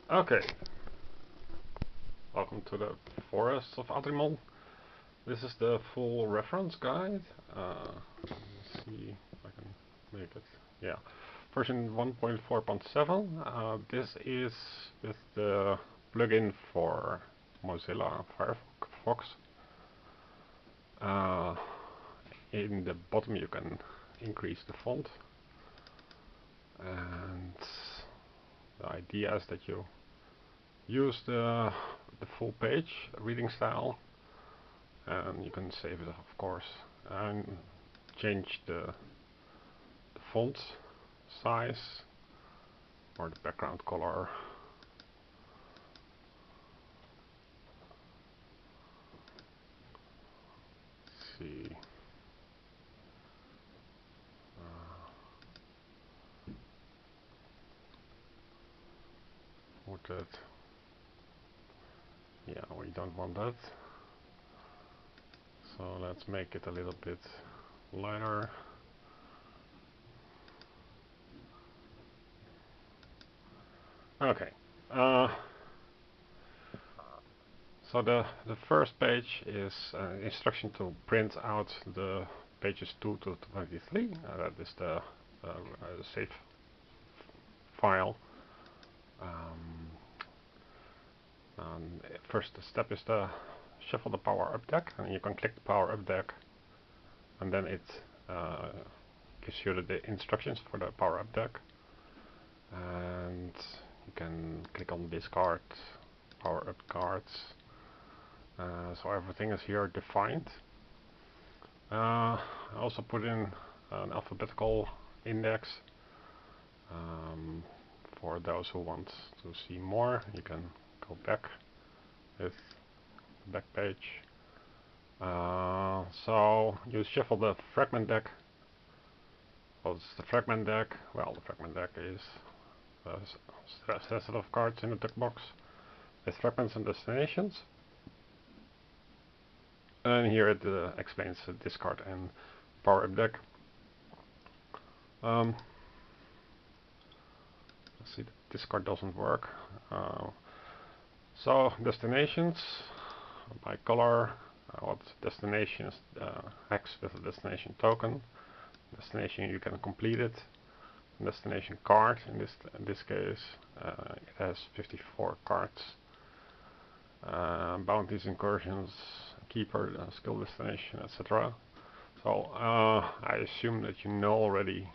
Okay, welcome to the Forest of Adrimon. This is the full reference guide. Let's see if I can make it. Yeah, version 1.4.7. This is with the plugin for Mozilla Firefox. In the bottom you can increase the font, and the idea is that you use the full page reading style, and you can save it of course, and change the font size or the background color. Let's see. Would that? Yeah, we don't want that. So let's make it a little bit lighter. Okay. So the first page is instruction to print out the pages 2 to 23. That is the save file. And first step is to shuffle the power up deck, and you can click the power up deck, and then it gives you the instructions for the power up deck, and you can click on discard, power up cards. So everything is here defined. I also put in an alphabetical index. For those who want to see more, you can go back with the back page. So you shuffle the fragment deck. What's the fragment deck? Well, the fragment deck is a set of cards in the deck box with fragments and destinations. And here it explains the discard and power up deck. Let's see, the discard doesn't work. So destinations by color. What destination is hex with a destination token. Destination, you can complete it. Destination card, in this case, it has 54 cards. Bounties, incursions, keeper, skill destination, etc. So I assume that you know already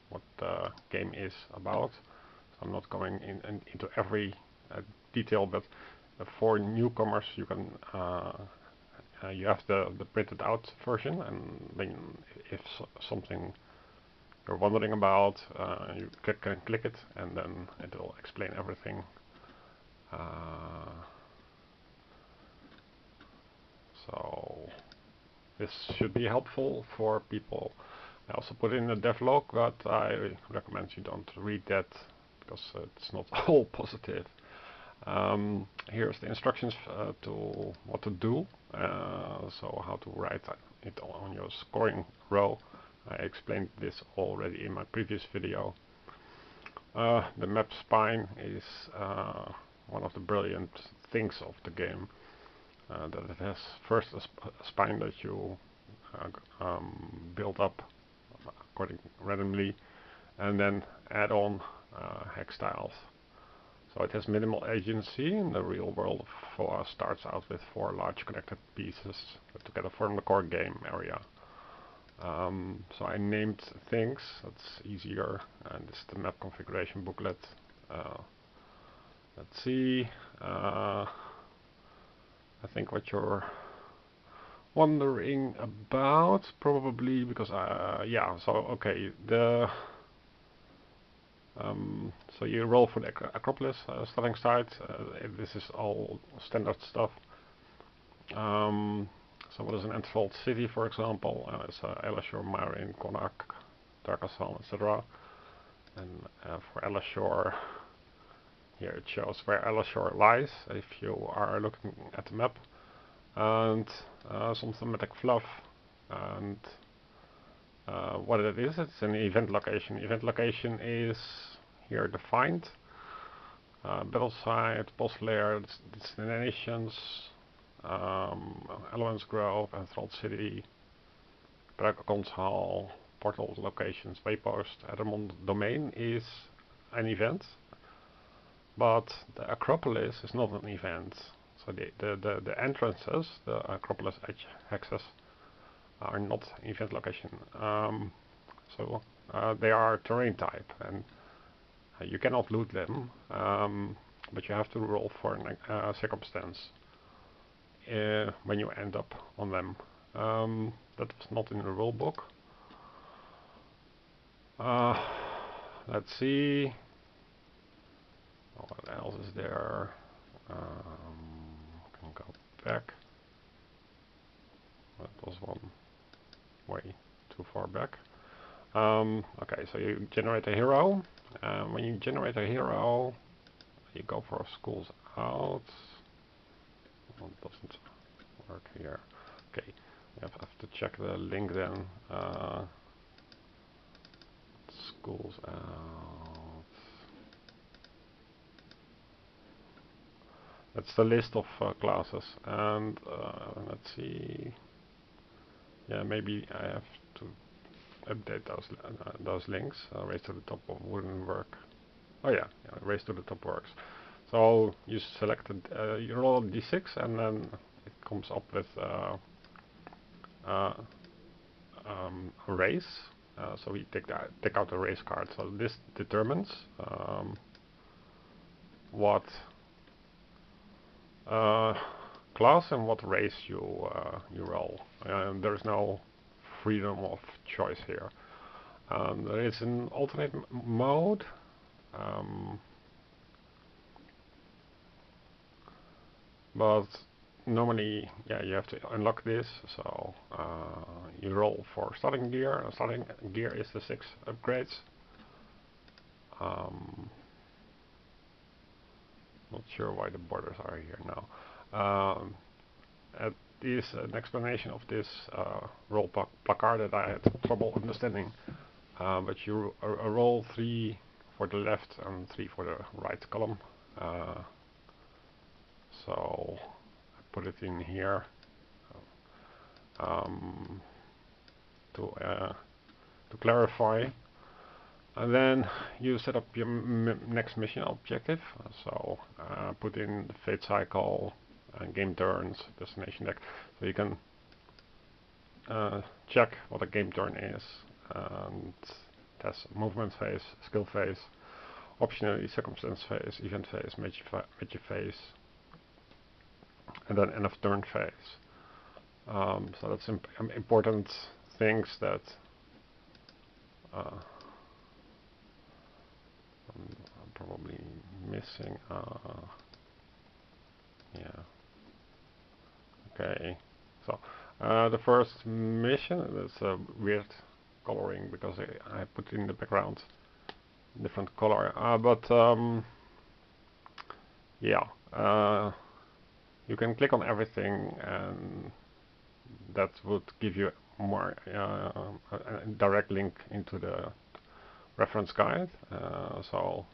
what the game is about. So I'm not going into every detail, but for newcomers you can you have the printed out version, and then if something you're wondering about, you can click it, and then it will explain everything. So this should be helpful for people. I also put in a devlog, but I recommend you don't read that because it's not all positive. Here's the instructions to what to do. So how to write it on your scoring row. I explained this already in my previous video. The map spine is one of the brilliant things of the game. That it has first a spine that you build up according randomly, and then add on hex tiles. So it has minimal agency. In the real world, FoA starts out with 4 large connected pieces together form the core game area. So I named things, that's easier, and this is the map configuration booklet. Let's see, I think what you're wondering about, probably, because yeah, so okay, so you roll for the Acropolis starting site. This is all standard stuff. So what is an Entfold city, for example? It's Elashore, Marin, Konak, Darkasal, etc. And for Elashore, here it shows where Elashore lies if you are looking at the map. And some thematic fluff. And what it is, it's an event location. Event location is here defined. battle site, boss layer, destinations, elements grove, enthralled city, dragons hall, portal locations, waypost, Edmond domain is an event, but the Acropolis is not an event. So the entrances, the Acropolis edge hexes, are not event location. So they are terrain type, and you cannot loot them, but you have to roll for a circumstance when you end up on them. That was not in the rule book. Let's see. What else is there? Can go back. That was one way too far back. Okay, so you generate a hero. When you generate a hero, you go for schools out. Well, it doesn't work here. Okay, you have to check the link then. Schools out. That's the list of classes, and let's see. Yeah, maybe I have to update those links. Raise to the top of wouldn't work. Oh yeah, raise to the top works. So you selected, you roll d6, and then it comes up with a race. So we take out the race card. So this determines what class and what race you roll. There is no freedom of choice here. There is an alternate mode. But normally, yeah, you have to unlock this. So you roll for starting gear. Starting gear is the 6 upgrades. Not sure why the borders are here now. It is an explanation of this roll placard that I had trouble understanding. But you roll 3 for the left and 3 for the right column. So I put it in here to clarify. And then you set up your next mission objective. So put in the fate cycle, game turns, destination deck. So you can check what a game turn is. And that's movement phase, skill phase, optionally circumstance phase, event phase, magic phase, and then end of turn phase. So that's important things that I'm probably missing. Yeah. Okay. So the first mission is a weird coloring because I put in the background different color. Yeah. You can click on everything, and that would give you more a direct link into the reference guide. So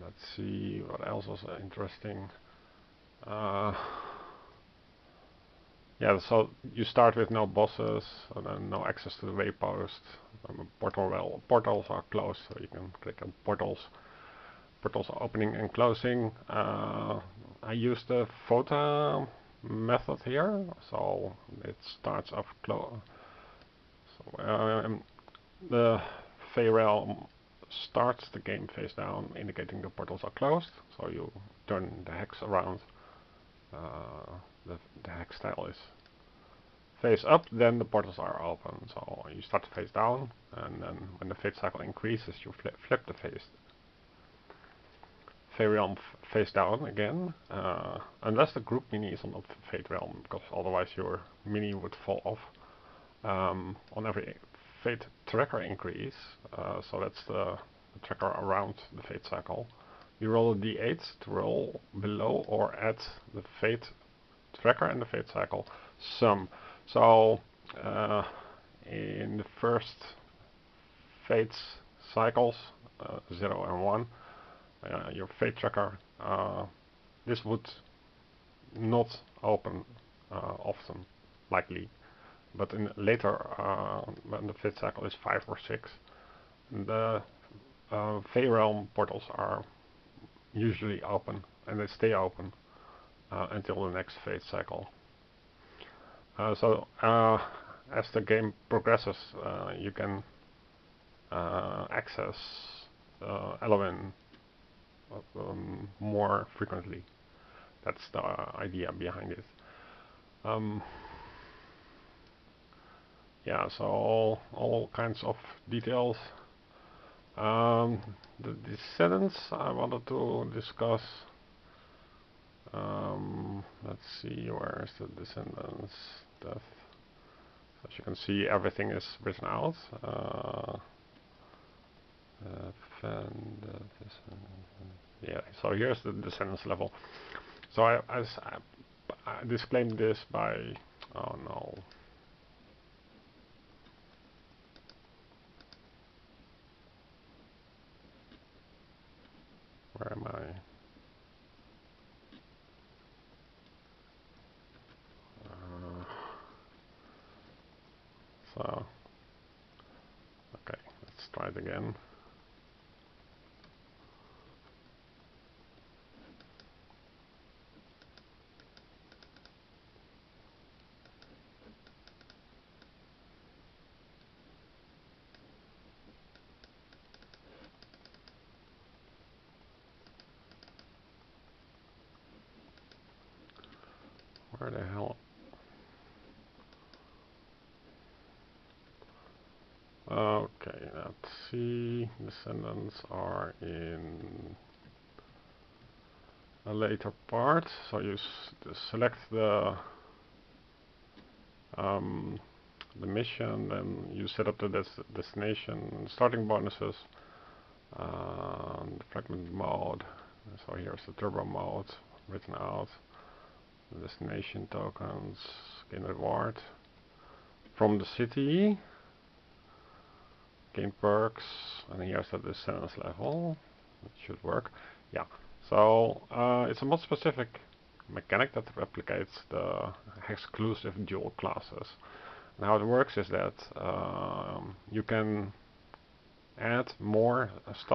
let's see what else was interesting. Yeah, so you start with no bosses, and then no access to the waypost. Portals are closed, so you can click on portals. Portals are opening and closing. I use the FoA method here, so it starts off close. So the Fey Realm starts the game face down, indicating the portals are closed. So you turn the hex around. The hex tile is face up, then the portals are open. So you start to face down, and then when the fate cycle increases, you flip the face. Fey Realm face down again, unless the group mini is on the Fey Realm, because otherwise your mini would fall off. On every fate tracker increase, so that's the tracker around the fate cycle, you roll a d8 to roll below or at the fate tracker and the fate cycle sum. So in the first fate cycles, 0 and 1, your fate tracker, this would not open often, likely. But in later, when the fate cycle is 5 or 6, the Fey Realm portals are usually open, and they stay open until the next fate cycle. So as the game progresses, you can access Elohim more frequently. That's the idea behind it. Yeah, so all kinds of details. The descendants I wanted to discuss. Let's see, where is the descendants? Death. As you can see, everything is written out. Yeah, so here's the descendants level. So I disclaimed this by, oh no. Where am I? So, okay, let's try it again. Where the hell? Okay, let's see. Descendants are in a later part. So you select the mission, then you set up the destination, starting bonuses, the fragment mode. So here's the turbo mode written out. The destination tokens, gain reward from the city, gain perks, and here's the descendants level. It should work. Yeah. So it's a mod specific mechanic that replicates the exclusive dual classes. And how it works is that you can add more stuff